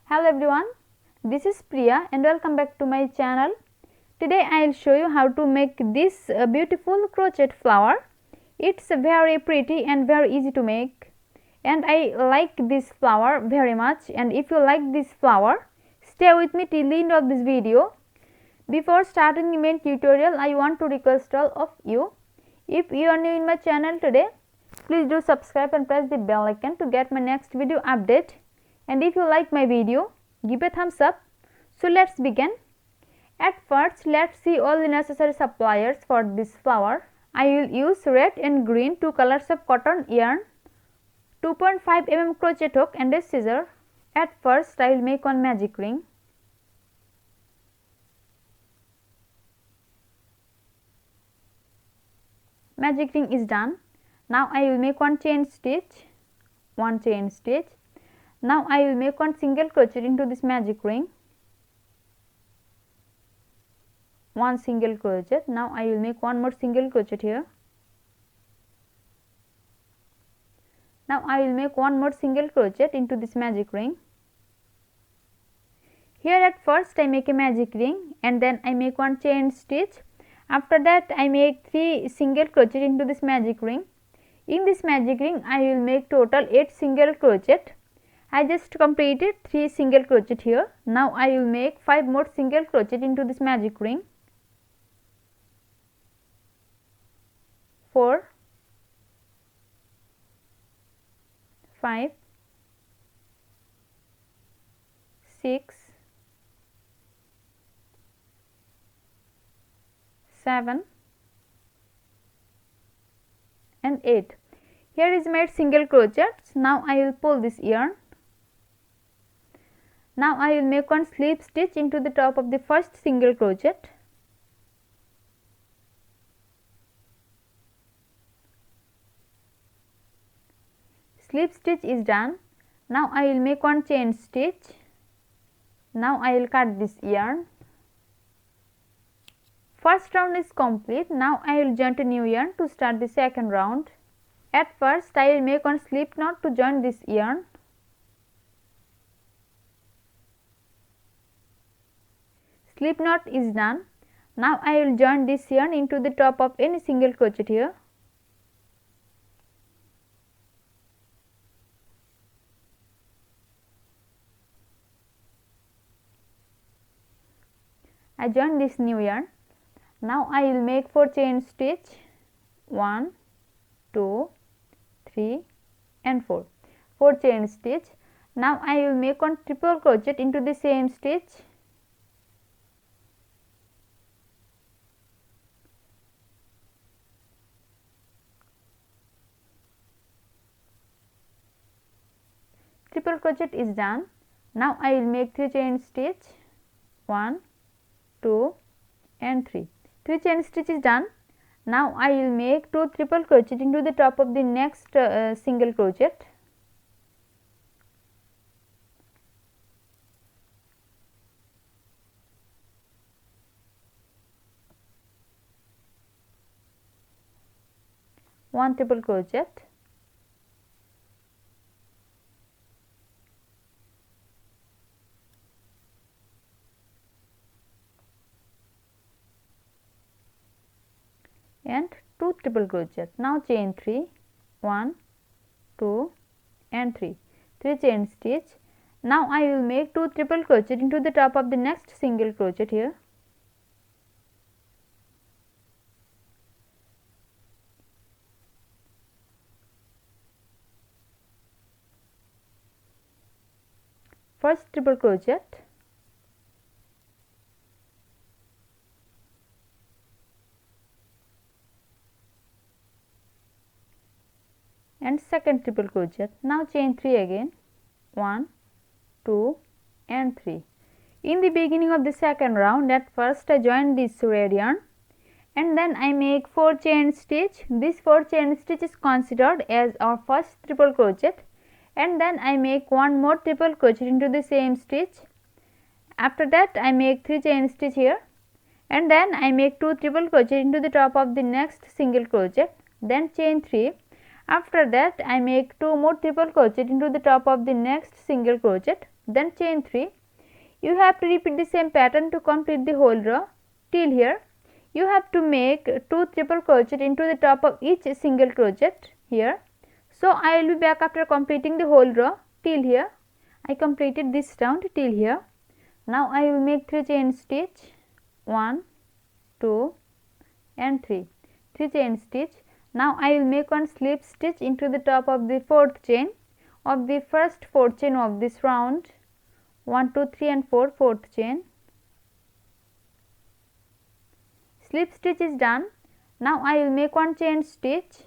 Hello everyone, this is Priya and welcome back to my channel. Today I will show you how to make this beautiful crochet flower. It's very pretty and very easy to make, and I like this flower very much. And if you like this flower, stay with me till the end of this video. Before starting the main tutorial, I want to request all of you, if you are new in my channel today, please do subscribe and press the bell icon to get my next video update. And if you like my video, give a thumbs up. So let's begin. At first, let's see all the necessary supplies for this flower. I will use red and green, two colors of cotton yarn, 2.5 mm crochet hook and a scissor. At first, I will make one magic ring. Magic ring is done. Now I will make one chain stitch. Now I will make one single crochet into this magic ring. One single crochet. Now I will make one more single crochet here. Now I will make one more single crochet into this magic ring. Here at first I make a magic ring and then I make one chain stitch. After that I make 3 single crochet into this magic ring. In this magic ring I will make total 8 single crochet. I just completed 3 single crochet here. Now I will make 5 more single crochet into this magic ring. 4, 5, 6, 7 and 8. Here is made single crochets. Now I will pull this yarn. Now I will make one slip stitch into the top of the first single crochet. Slip stitch is done. Now I will make one chain stitch. Now I will cut this yarn. First round is complete. Now I will join a new yarn to start the second round. At first I will make one slip knot to join this yarn. Slip knot is done. Now I will join this yarn into the top of any single crochet here. I join this new yarn. Now I will make 4 chain stitch, 1, 2, 3 and 4. 4 chain stitch. Now I will make one triple crochet into the same stitch. Triple crochet is done. Now I will make 3 chain stitch, 1, 2 and 3. 3 chain stitch is done. Now I will make 2 triple crochet into the top of the next single crochet. One triple crochet. And 2 triple crochet. Now chain 3, 1, 2 and 3. 3 chain stitch. Now I will make 2 triple crochet into the top of the next single crochet here. First triple crochet. And second triple crochet. Now chain 3 again, 1, 2 and 3. In the beginning of the second round, at first I join this red yarn and then I make 4 chain stitch. This 4 chain stitch is considered as our first triple crochet, and then I make one more triple crochet into the same stitch. After that I make 3 chain stitch here and then I make 2 triple crochet into the top of the next single crochet, then chain 3. After that I make 2 more triple crochet into the top of the next single crochet, then chain 3. You have to repeat the same pattern to complete the whole row till here. You have to make 2 triple crochet into the top of each single crochet here. So I will be back after completing the whole row till here. I completed this round till here. Now I will make 3 chain stitch, 1, 2 and 3, 3 chain stitch. Now I will make 1 slip stitch into the top of the 4th chain of the first 4th chain of this round. 1, 2, 3 and 4, 4th chain. Slip stitch is done. Now I will make 1 chain stitch,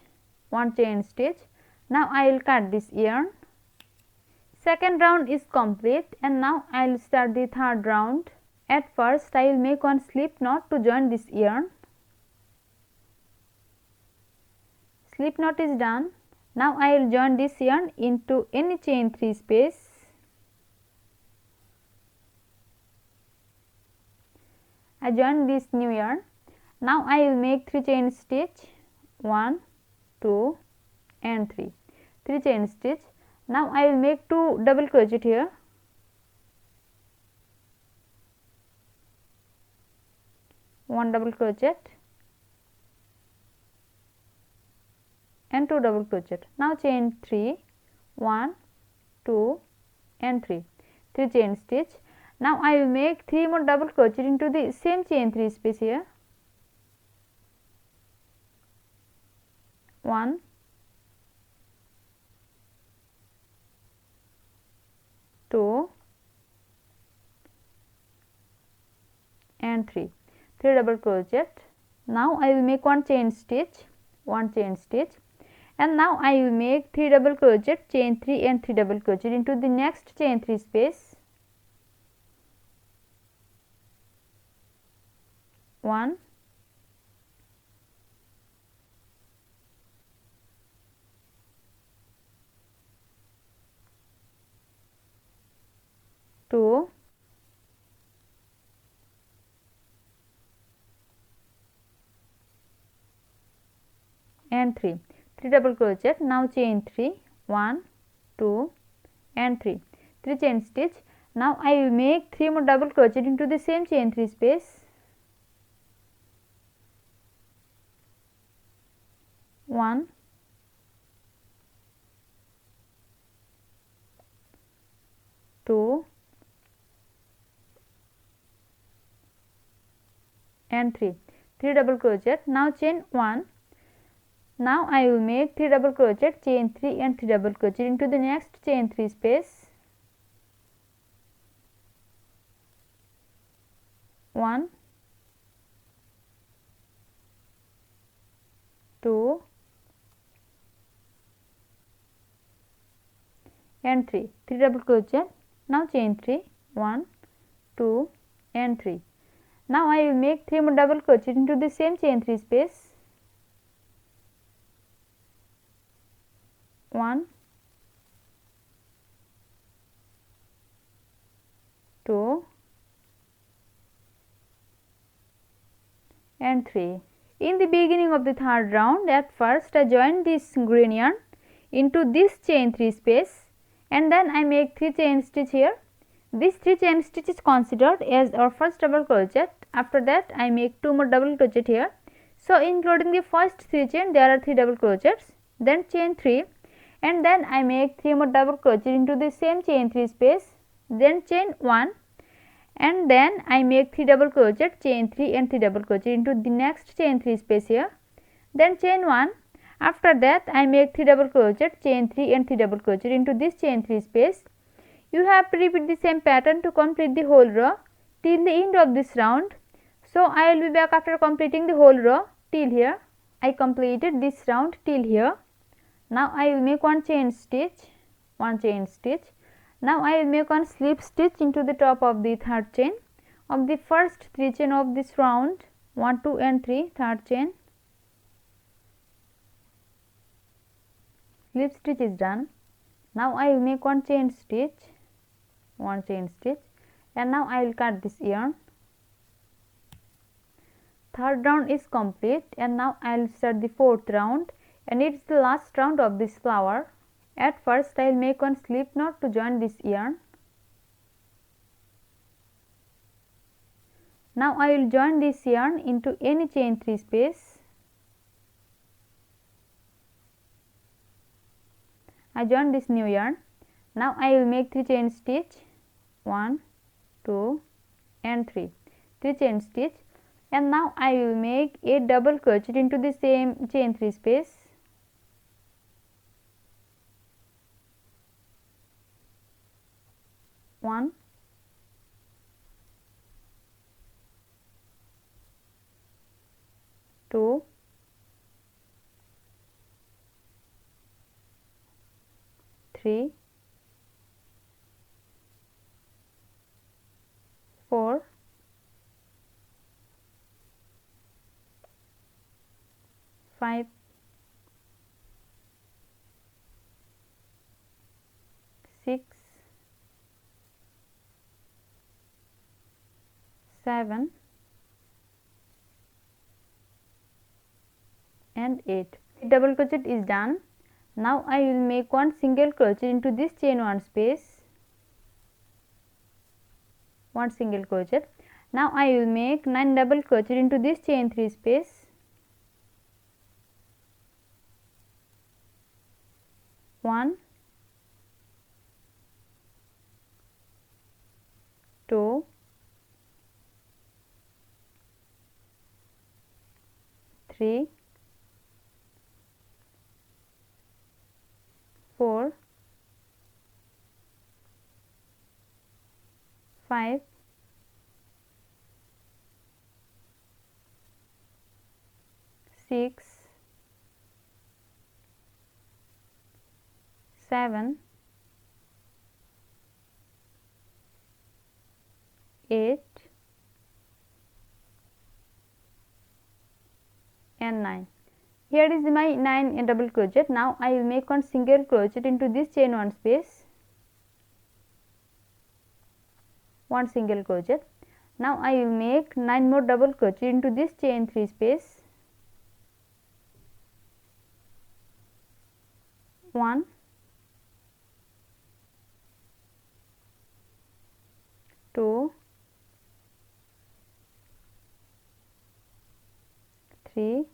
1 chain stitch. Now I will cut this yarn. Second round is complete and now I will start the third round. At first I will make 1 slip knot to join this yarn. Slip knot is done. Now I will join this yarn into any chain 3 space. I join this new yarn. Now I will make 3 chain stitch, 1, 2 and 3, 3 chain stitch. Now I will make 2 double crochet here. One double crochet and 2 double crochet. Now chain 3, 1, 2 and 3, 3 chain stitch. Now I will make 3 more double crochet into the same chain 3 space here. 1, 2 and 3, 3 double crochet. Now I will make 1 chain stitch, 1 chain stitch, and now I will make 3 double crochet, chain 3 and 3 double crochet into the next chain 3 space. 1, 2 and 3, 3 double crochet. Now chain 3, 1, 2 and 3, 3 chain stitch. Now I will make 3 more double crochet into the same chain 3 space. 1, 2 and 3, 3 double crochet. Now chain 1. Now I will make 3 double crochet, chain 3 and 3 double crochet into the next chain 3 space. 1, 2 and 3, 3 double crochet. Now chain 3, 1, 2 and 3. Now I will make 3 more double crochet into the same chain 3 space. 1, 2 and 3. In the beginning of the third round, at first I join this green yarn into this chain 3 space and then I make 3 chain stitch here. This 3 chain stitch is considered as our first double crochet. After that I make 2 more double crochet here. So including the first 3 chain there are 3 double crochets, then chain 3 and then I make 3 more double crochet into the same chain 3 space, then chain 1 and then I make 3 double crochet, chain 3 and 3 double crochet into the next chain 3 space here, then chain 1. After that I make 3 double crochet, chain 3 and 3 double crochet into this chain 3 space. You have to repeat the same pattern to complete the whole row till the end of this round. So I will be back after completing the whole row till here. I completed this round till here. Now I will make 1 chain stitch, 1 chain stitch. Now I will make 1 slip stitch into the top of the third chain of the first 3 chain of this round, 1, 2 and 3, third chain. Slip stitch is done. Now I will make 1 chain stitch, 1 chain stitch, and now I will cut this yarn. Third round is complete and now I will start the fourth round. and it's the last round of this flower. At first I will make one slip knot to join this yarn. Now I will join this yarn into any chain 3 space. I join this new yarn. Now I will make 3 chain stitch, 1, 2 and 3 chain stitch, and now I will make a double crochet into the same chain 3 space. One, two, three, 4, 5, 6, 7 and 8. Double crochet is done. Now I will make one single crochet into this chain 1 space, one single crochet. Now I will make 9 double crochet into this chain 3 space, 1, 2, 3, 4, 5, 6, 7, 8 and 9. Here is my 9 double crochet. Now I will make one single crochet into this chain 1 space, one single crochet. Now I will make 9 more double crochet into this chain 3 space, 1, 2, 3,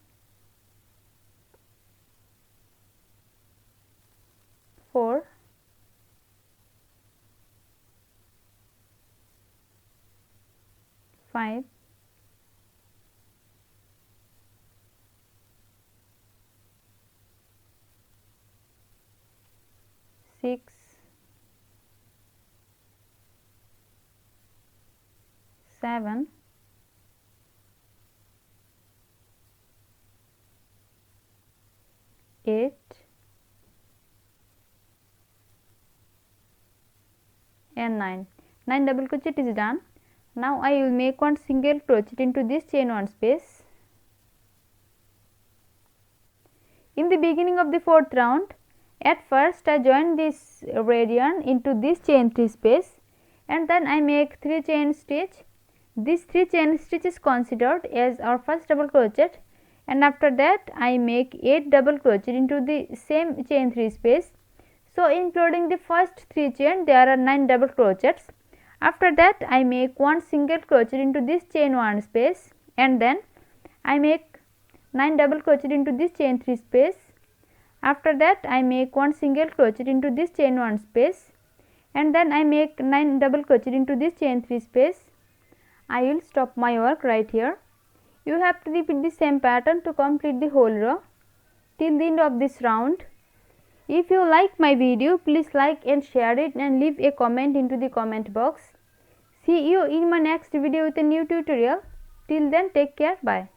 4, 5, 6, 7, 8 and 9. 9 double crochet is done. Now I will make one single crochet into this chain 1 space. In the beginning of the 4th round, at first I join this red yarn into this chain 3 space, and then I make 3 chain stitch. This 3 chain stitch is considered as our first double crochet, and after that I make 8 double crochet into the same chain 3 space. So including the first 3 chain, there are 9 double crochets. After that I make one single crochet into this chain 1 space, and then I make 9 double crochet into this chain 3 space. After that I make one single crochet into this chain 1 space, and then I make 9 double crochet into this chain 3 space. I will stop my work right here. You have to repeat the same pattern to complete the whole row till the end of this round. If you like my video, please like and share it and leave a comment into the comment box. See you in my next video with a new tutorial. Till then, take care. Bye.